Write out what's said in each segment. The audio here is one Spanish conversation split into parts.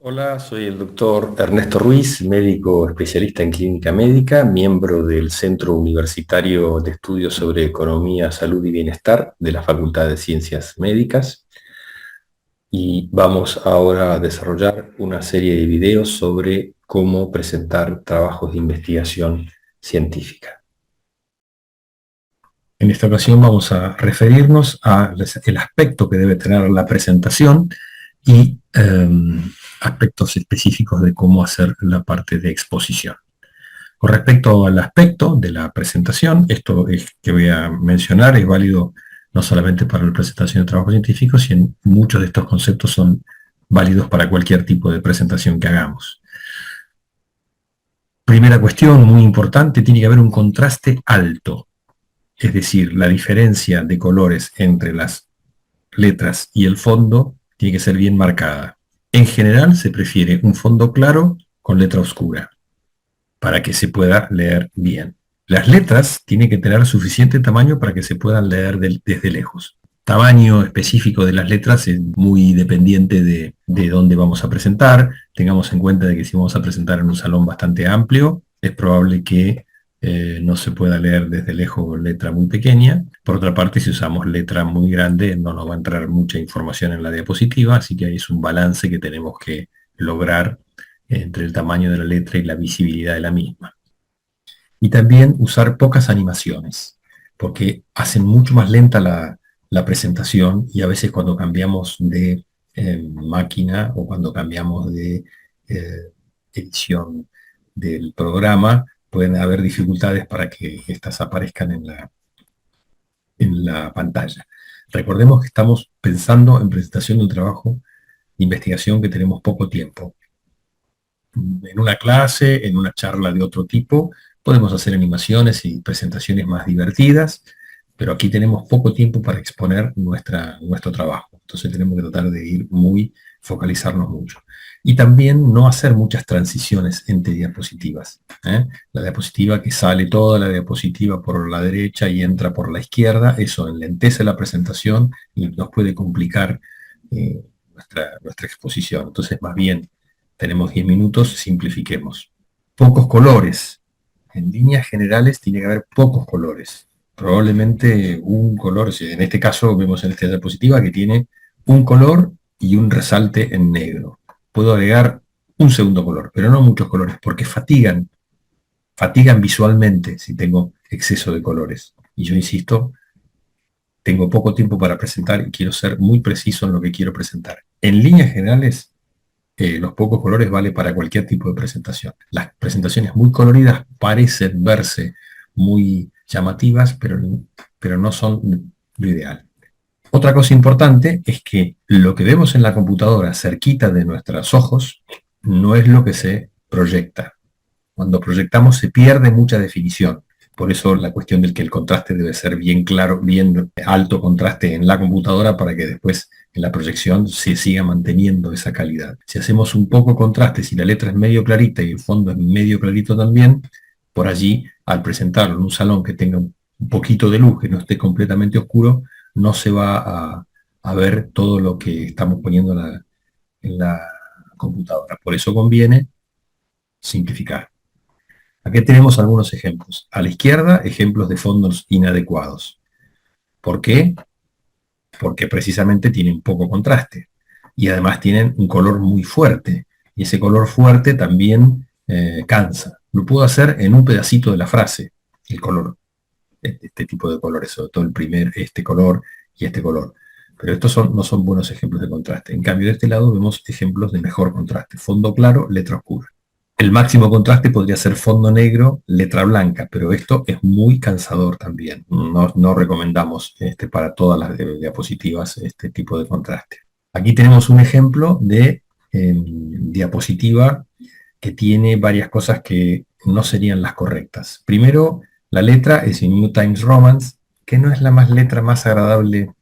Hola, soy el doctor Ernesto Ruiz, médico especialista en clínica médica, miembro del Centro Universitario de Estudios sobre Economía, Salud y Bienestar de la Facultad de Ciencias Médicas. Y vamos ahora a desarrollar una serie de videos sobre cómo presentar trabajos de investigación científica. En esta ocasión vamos a referirnos al aspecto que debe tener la presentación y aspectos específicos de cómo hacer la parte de exposición. Con respecto al aspecto de la presentación, esto que voy a mencionar es válido no solamente para la presentación de trabajos científicos, sino muchos de estos conceptos son válidos para cualquier tipo de presentación que hagamos. Primera cuestión muy importante, tiene que haber un contraste alto, es decir, la diferencia de colores entre las letras y el fondo tiene que ser bien marcada. En general se prefiere un fondo claro con letra oscura para que se pueda leer bien. Las letras tienen que tener suficiente tamaño para que se puedan leer desde lejos. Tamaño específico de las letras es muy dependiente de dónde vamos a presentar. Tengamos en cuenta de que si vamos a presentar en un salón bastante amplio, es probable que no se pueda leer desde lejos con letra muy pequeña. Por otra parte, si usamos letra muy grande, no nos va a entrar mucha información en la diapositiva, así que ahí es un balance que tenemos que lograr entre el tamaño de la letra y la visibilidad de la misma. Y también usar pocas animaciones, porque hacen mucho más lenta la presentación y a veces cuando cambiamos de máquina o cuando cambiamos de edición del programa, pueden haber dificultades para que estas aparezcan en la pantalla. Recordemos que estamos pensando en presentación de un trabajo de investigación que tenemos poco tiempo. En una clase, en una charla de otro tipo, podemos hacer animaciones y presentaciones más divertidas, pero aquí tenemos poco tiempo para exponer nuestro trabajo. Entonces tenemos que tratar de focalizarnos mucho. Y también no hacer muchas transiciones entre diapositivas. La diapositiva que sale toda la diapositiva por la derecha y entra por la izquierda, eso enlentece la presentación y nos puede complicar nuestra exposición. Entonces, más bien, tenemos 10 minutos, simplifiquemos. Pocos colores. En líneas generales tiene que haber pocos colores. Probablemente un color, en este caso vemos en esta diapositiva que tiene un color y un resalte en negro. Puedo agregar un segundo color, pero no muchos colores, porque fatigan visualmente si tengo exceso de colores. Y yo insisto, tengo poco tiempo para presentar y quiero ser muy preciso en lo que quiero presentar. En líneas generales, los pocos colores vale para cualquier tipo de presentación. Las presentaciones muy coloridas parecen verse muy llamativas, pero no son lo ideal. Otra cosa importante es que lo que vemos en la computadora cerquita de nuestros ojos no es lo que se proyecta. Cuando proyectamos se pierde mucha definición. Por eso la cuestión del que el contraste debe ser bien claro, bien alto contraste en la computadora para que después en la proyección se siga manteniendo esa calidad. Si hacemos un poco contraste, si la letra es medio clarita y el fondo es medio clarito también, por allí, al presentarlo en un salón que tenga un poquito de luz, que no esté completamente oscuro, no se va a ver todo lo que estamos poniendo en la computadora. Por eso conviene simplificar. Aquí tenemos algunos ejemplos. A la izquierda, ejemplos de fondos inadecuados. ¿Por qué? Porque precisamente tienen poco contraste. Y además tienen un color muy fuerte. Y ese color fuerte también cansa. Lo puedo hacer en un pedacito de la frase, el color. Este tipo de colores, sobre todo este color y este color. Pero estos no son buenos ejemplos de contraste. En cambio, de este lado vemos ejemplos de mejor contraste. Fondo claro, letra oscura. El máximo contraste podría ser fondo negro, letra blanca, pero esto es muy cansador también. No recomendamos para todas las diapositivas este tipo de contraste. Aquí tenemos un ejemplo de diapositiva que tiene varias cosas que no serían las correctas. Primero, la letra es en New Times Roman, que no es la letra más agradable,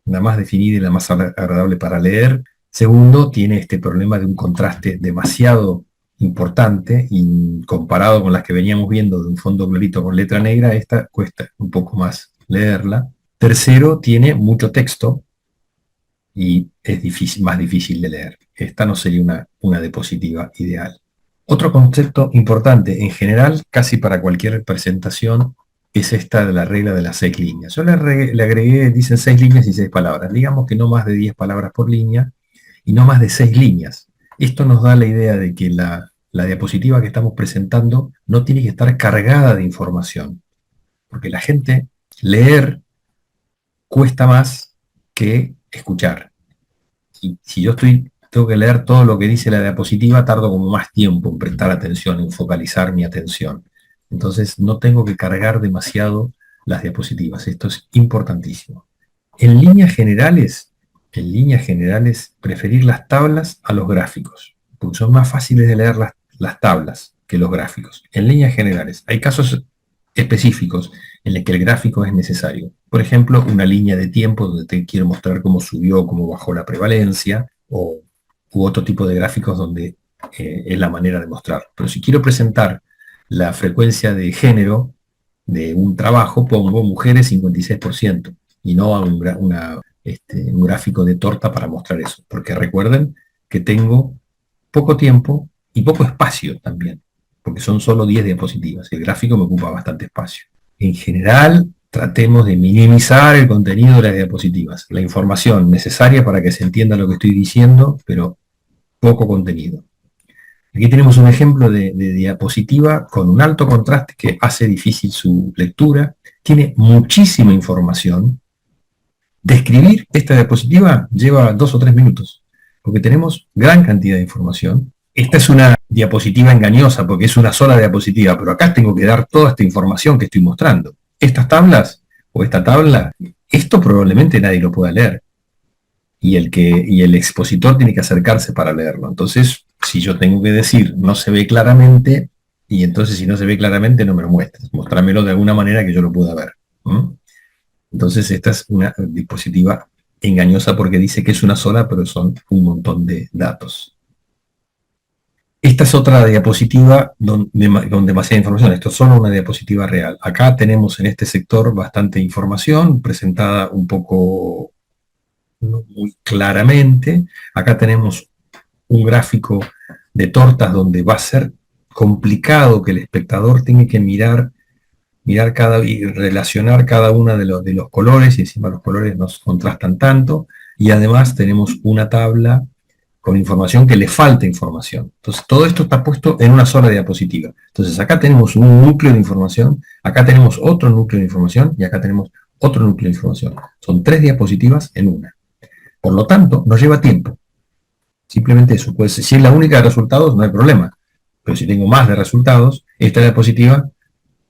la más definida y la más agradable para leer. Segundo, tiene este problema de un contraste demasiado importante y comparado con las que veníamos viendo de un fondo clarito con letra negra, esta cuesta un poco más leerla. Tercero, tiene mucho texto y es difícil, más difícil de leer. Esta no sería una diapositiva ideal. Otro concepto importante, en general, casi para cualquier presentación, es esta de la regla de las 6 líneas. Yo le agregué, dicen 6 líneas y 6 palabras. Digamos que no más de 10 palabras por línea y no más de 6 líneas. Esto nos da la idea de que la diapositiva que estamos presentando no tiene que estar cargada de información, porque la gente leer cuesta más que escuchar. Y si yo tengo que leer todo lo que dice la diapositiva, tardo como más tiempo en prestar atención, en focalizar mi atención. Entonces no tengo que cargar demasiado las diapositivas. Esto es importantísimo. En líneas generales, preferir las tablas a los gráficos, porque son más fáciles de leer las tablas que los gráficos. En líneas generales, hay casos específicos en los que el gráfico es necesario. Por ejemplo, una línea de tiempo donde te quiero mostrar cómo subió, cómo bajó la prevalencia, u otro tipo de gráficos donde es la manera de mostrar. Pero si quiero presentar la frecuencia de género de un trabajo, pongo mujeres 56% y no a un gráfico de torta para mostrar eso. Porque recuerden que tengo poco tiempo y poco espacio también, porque son solo 10 diapositivas. El gráfico me ocupa bastante espacio. En general, tratemos de minimizar el contenido de las diapositivas. La información necesaria para que se entienda lo que estoy diciendo, pero poco contenido. Aquí tenemos un ejemplo de diapositiva con un alto contraste que hace difícil su lectura. Tiene muchísima información. Describir esta diapositiva lleva 2 o 3 minutos, porque tenemos gran cantidad de información. Esta es una diapositiva engañosa porque es una sola diapositiva, pero acá tengo que dar toda esta información que estoy mostrando. Estas tablas o esta tabla, esto probablemente nadie lo pueda leer. Y el expositor tiene que acercarse para leerlo. Entonces, si yo tengo que decir no se ve claramente, y entonces si no se ve claramente no me lo muestres. Mostrámelo de alguna manera que yo lo pueda ver. Entonces esta es una diapositiva engañosa porque dice que es una sola, pero son un montón de datos. Esta es otra diapositiva con demasiada información. Esto es solo una diapositiva real. Acá tenemos en este sector bastante información presentada un poco no muy claramente. Acá tenemos un gráfico de tortas donde va a ser complicado que el espectador tenga que mirar y relacionar cada uno de los colores, y encima los colores nos contrastan tanto, y además tenemos una tabla con información que le falta información. Entonces todo esto está puesto en una sola diapositiva. Entonces acá tenemos un núcleo de información, acá tenemos otro núcleo de información, y acá tenemos otro núcleo de información. Son 3 diapositivas en una. Por lo tanto, nos lleva tiempo. Simplemente eso. Pues si es la única de resultados, no hay problema. Pero si tengo más de resultados, esta diapositiva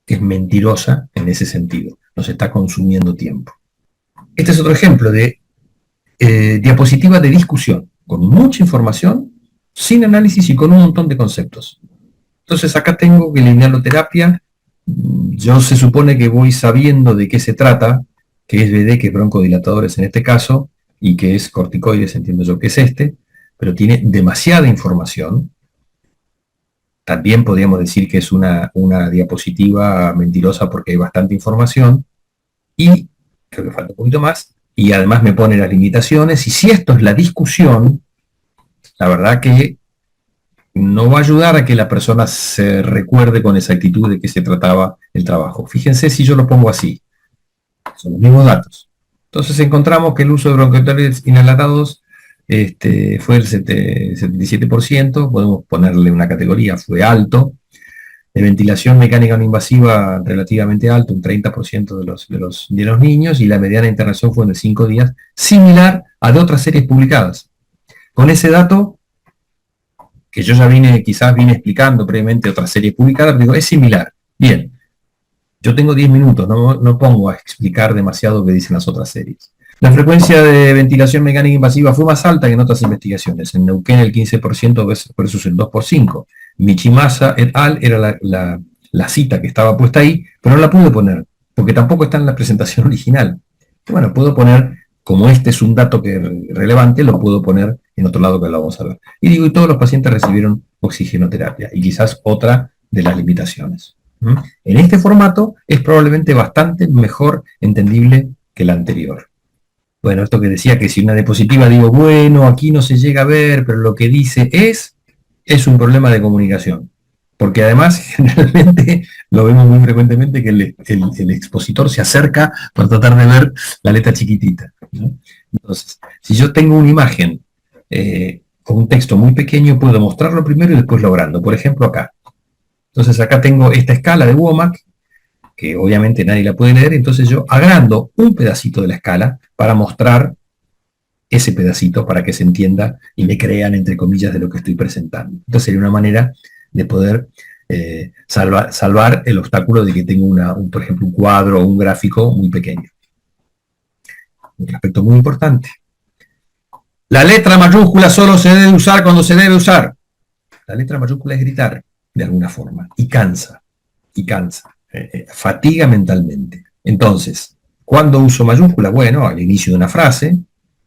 es mentirosa en ese sentido. Nos está consumiendo tiempo. Este es otro ejemplo de diapositiva de discusión, con mucha información, sin análisis y con un montón de conceptos. Entonces acá tengo que la inhaloterapia, yo se supone que voy sabiendo de qué se trata, que es BD, que es broncodilatadores en este caso, y que es corticoides, entiendo yo que es pero tiene demasiada información. También podríamos decir que es una diapositiva mentirosa porque hay bastante información, y creo que falta un poquito más, y además me pone las limitaciones, y si esto es la discusión, la verdad que no va a ayudar a que la persona se recuerde con exactitud de qué se trataba el trabajo. Fíjense si yo lo pongo así, son los mismos datos. Entonces encontramos que el uso de bronquiolitis inhalados fue el 77%, podemos ponerle una categoría, fue alto. De ventilación mecánica no invasiva relativamente alto, un 30% de los niños, y la mediana internación fue de 5 días, similar a de otras series publicadas. Con ese dato, que yo ya quizás vine explicando previamente otras series publicadas, digo, es similar. Bien, yo tengo 10 minutos, no pongo a explicar demasiado lo que dicen las otras series. La frecuencia de ventilación mecánica invasiva fue más alta que en otras investigaciones. En Neuquén el 15% versus el 2%. Michimasa et al. Era la cita que estaba puesta ahí, pero no la pude poner, porque tampoco está en la presentación original. Bueno, puedo poner, como este es un dato que es relevante, lo puedo poner en otro lado que lo vamos a ver. Y digo, y todos los pacientes recibieron oxigenoterapia, y quizás otra de las limitaciones. En este formato es probablemente bastante mejor entendible que el anterior. Bueno, esto que decía que si una diapositiva digo, bueno, aquí no se llega a ver, pero lo que dice es un problema de comunicación. Porque además, generalmente, lo vemos muy frecuentemente que el expositor se acerca para tratar de ver la letra chiquitita, ¿no? Entonces, si yo tengo una imagen con un texto muy pequeño, puedo mostrarlo primero y después logrando. Por ejemplo, acá. Entonces, acá tengo esta escala de Womack, que obviamente nadie la puede leer, entonces yo agrando un pedacito de la escala para mostrar ese pedacito para que se entienda y me crean, entre comillas, de lo que estoy presentando. Entonces sería una manera de poder salvar el obstáculo de que tengo por ejemplo, un cuadro o un gráfico muy pequeño. Un aspecto muy importante. La letra mayúscula solo se debe usar cuando se debe usar. La letra mayúscula es gritar, de alguna forma, y cansa, fatiga mentalmente. Entonces, ¿cuándo uso mayúscula? Bueno, al inicio de una frase,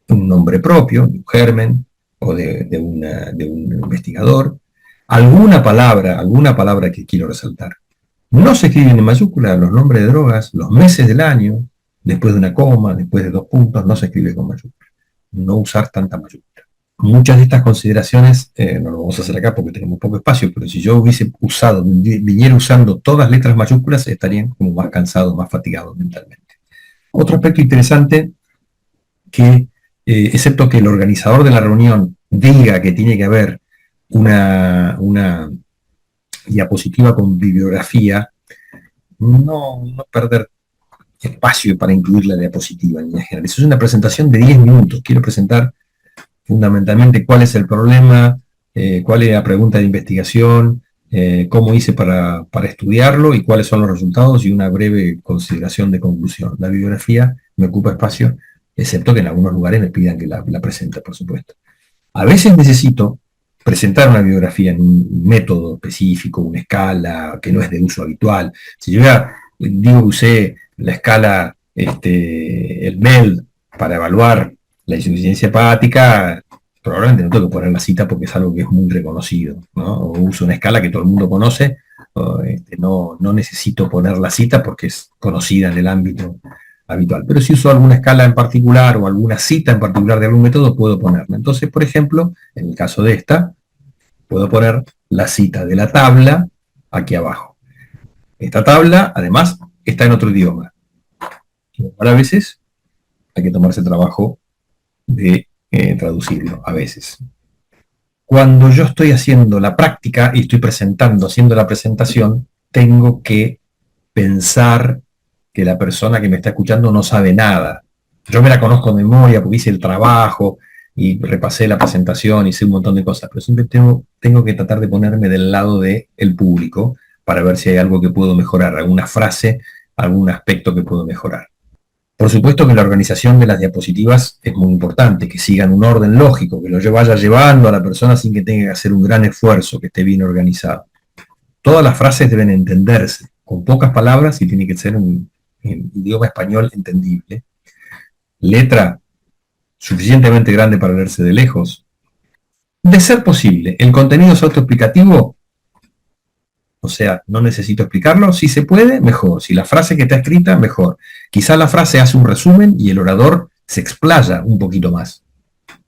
un nombre propio, un germen, o de un investigador, alguna palabra que quiero resaltar. No se escriben en mayúscula los nombres de drogas, los meses del año, después de una coma, después de 2 puntos, no se escribe con mayúscula. No usar tanta mayúscula. Muchas de estas consideraciones, no lo vamos a hacer acá porque tenemos poco espacio, pero si yo hubiese viniera usando todas letras mayúsculas, estarían como más cansados, más fatigados mentalmente. Otro aspecto interesante que, excepto que el organizador de la reunión diga que tiene que haber una diapositiva con bibliografía, no perder espacio para incluir la diapositiva en línea general. Eso es una presentación de 10 minutos. Quiero presentar fundamentalmente cuál es el problema, cuál es la pregunta de investigación, cómo hice para estudiarlo y cuáles son los resultados y una breve consideración de conclusión. La bibliografía me ocupa espacio, excepto que en algunos lugares me pidan que la presente, por supuesto. A veces necesito presentar una bibliografía en un método específico, una escala que no es de uso habitual. Si yo ya digo que usé la escala, el MEL para evaluar la insuficiencia hepática, probablemente no tengo que poner la cita porque es algo que es muy reconocido, ¿no? O uso una escala que todo el mundo conoce, no necesito poner la cita porque es conocida en el ámbito habitual. Pero si uso alguna escala en particular o alguna cita en particular de algún método, puedo ponerla. Entonces, por ejemplo, en el caso de esta, puedo poner la cita de la tabla aquí abajo. Esta tabla, además, está en otro idioma. A veces hay que tomarse el trabajo de traducirlo, a veces. Cuando yo estoy haciendo la práctica y estoy haciendo la presentación, tengo que pensar que la persona que me está escuchando no sabe nada. Yo me la conozco de memoria porque hice el trabajo y repasé la presentación, hice un montón de cosas, pero siempre tengo que tratar de ponerme del lado del público para ver si hay algo que puedo mejorar, alguna frase, algún aspecto que puedo mejorar. Por supuesto que la organización de las diapositivas es muy importante, que sigan un orden lógico, que lo vaya llevando a la persona sin que tenga que hacer un gran esfuerzo, que esté bien organizado. Todas las frases deben entenderse, con pocas palabras y tiene que ser en idioma español entendible. Letra suficientemente grande para leerse de lejos. De ser posible, el contenido es autoexplicativo, o sea, no necesito explicarlo. Si se puede, mejor. Si la frase que está escrita, mejor. Quizá la frase hace un resumen y el orador se explaya un poquito más.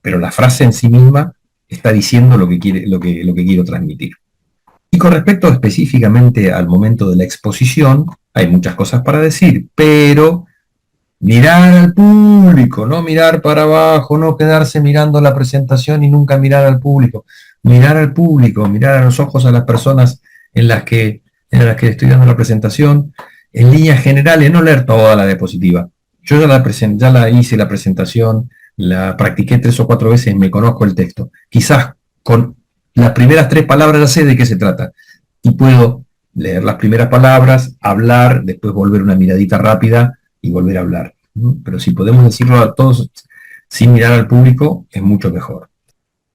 Pero la frase en sí misma está diciendo lo que quiero transmitir. Y con respecto específicamente al momento de la exposición, hay muchas cosas para decir, pero mirar al público, no mirar para abajo, no quedarse mirando la presentación y nunca mirar al público. Mirar al público, mirar a los ojos a las personas en las que estoy dando la presentación, en líneas generales, no leer toda la diapositiva. Yo ya la hice la presentación, la practiqué 3 o 4 veces, me conozco el texto. Quizás con las primeras 3 palabras ya sé de qué se trata. Y puedo leer las primeras palabras, hablar, después volver una miradita rápida y volver a hablar. Pero si podemos decirlo a todos sin mirar al público, es mucho mejor.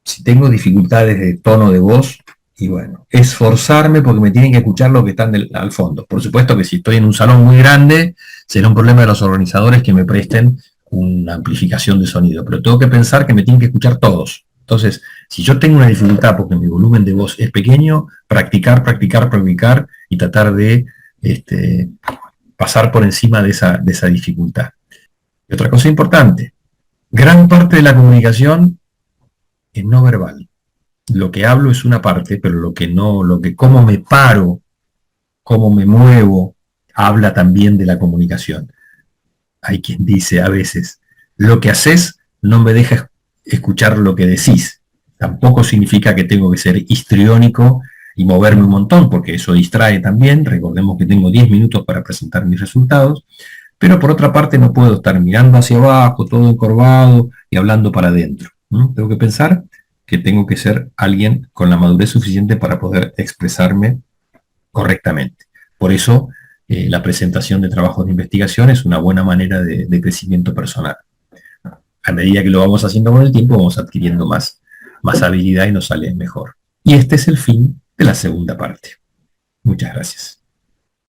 Si tengo dificultades de tono de voz, y bueno, esforzarme porque me tienen que escuchar lo que están al fondo. Por supuesto que si estoy en un salón muy grande, será un problema de los organizadores que me presten una amplificación de sonido, pero tengo que pensar que me tienen que escuchar todos. Entonces, si yo tengo una dificultad porque mi volumen de voz es pequeño, practicar y tratar de pasar por encima de esa dificultad. Y otra cosa importante, Gran parte de la comunicación es no verbal. Lo que hablo es una parte, pero lo que no, lo que cómo me paro, cómo me muevo, habla también de la comunicación. Hay quien dice a veces, lo que haces no me deja escuchar lo que decís. Tampoco significa que tengo que ser histriónico y moverme un montón, porque eso distrae también. Recordemos que tengo 10 minutos para presentar mis resultados, pero por otra parte no puedo estar mirando hacia abajo, todo encorvado y hablando para adentro. ¿No? Tengo que pensar que tengo que ser alguien con la madurez suficiente para poder expresarme correctamente. Por eso, la presentación de trabajos de investigación es una buena manera de crecimiento personal. A medida que lo vamos haciendo con el tiempo, vamos adquiriendo más habilidad y nos sale mejor. Y este es el fin de la segunda parte. Muchas gracias.